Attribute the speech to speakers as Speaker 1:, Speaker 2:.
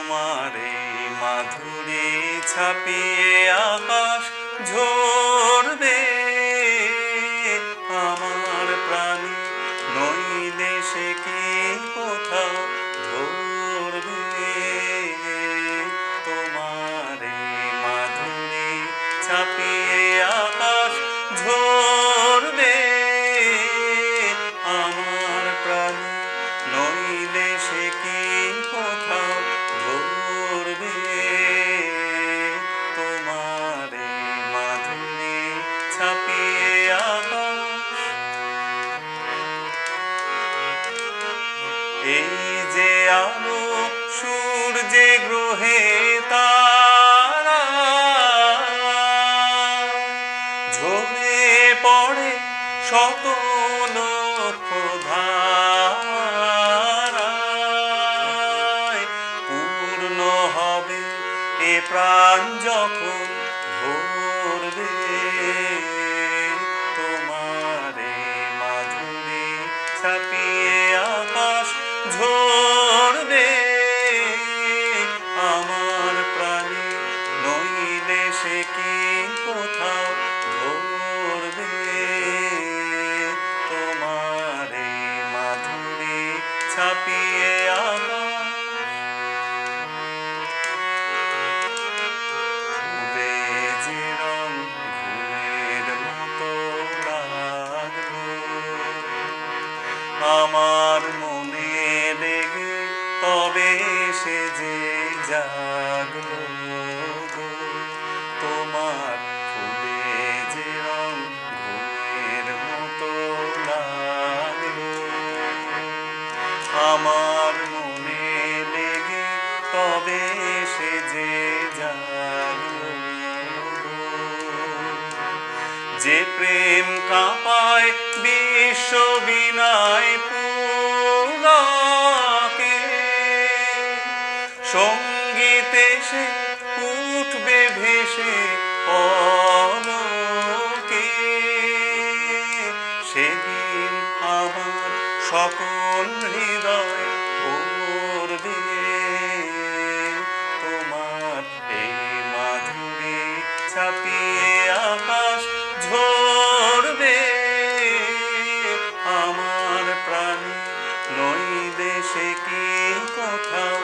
Speaker 1: তোমারে মাধুরী ছাপিয়ে আকাশ ঝরবে আমার প্রাণী নইলে সে কি কোথাও ধরবে তোমারে মাধুরী ছাপিয়ে আকাশ ঝরবে আমার প্রাণী নইলে সে কি কোথাও ধরবে তোমারে মাধুরী ছাপিয়ে আকাশ। এই যে আলো সূর্যে গ্রহে তারা ঝরে পড়ে শত লক্ষ ধারায় পূর্ণ হবে এ প্রাণ যখন ভরবে তোমারে মাধুরী ছাপিয়ে আকাশ ঝরবে আমার প্রাণী নইলে সে কি কোথাও ধরবে তোমারে মাধুরী ছাপিয়ে আকাশ। ফুলে যে রং ঘুমের মতো লাগলো আমার মনে লেগে তবে সে যে জাগলো গো। তোমার ফুলে যে রং ঘুমের মতো লাগলো আমার মনে লেগে তবে সে যে জাগলো গো। যে প্রেম কাঁপায় বিশ্ব বিনায় পুলকে সঙ্গীতে সে উঠবে ভেসে পলকে সেদিন আমার সকল হৃদয় ভরবে তোমার এই মাধুরী ছাপিয়ে আকাশ ঝরবে আমার প্রাণী নইলে সে কি কোথাও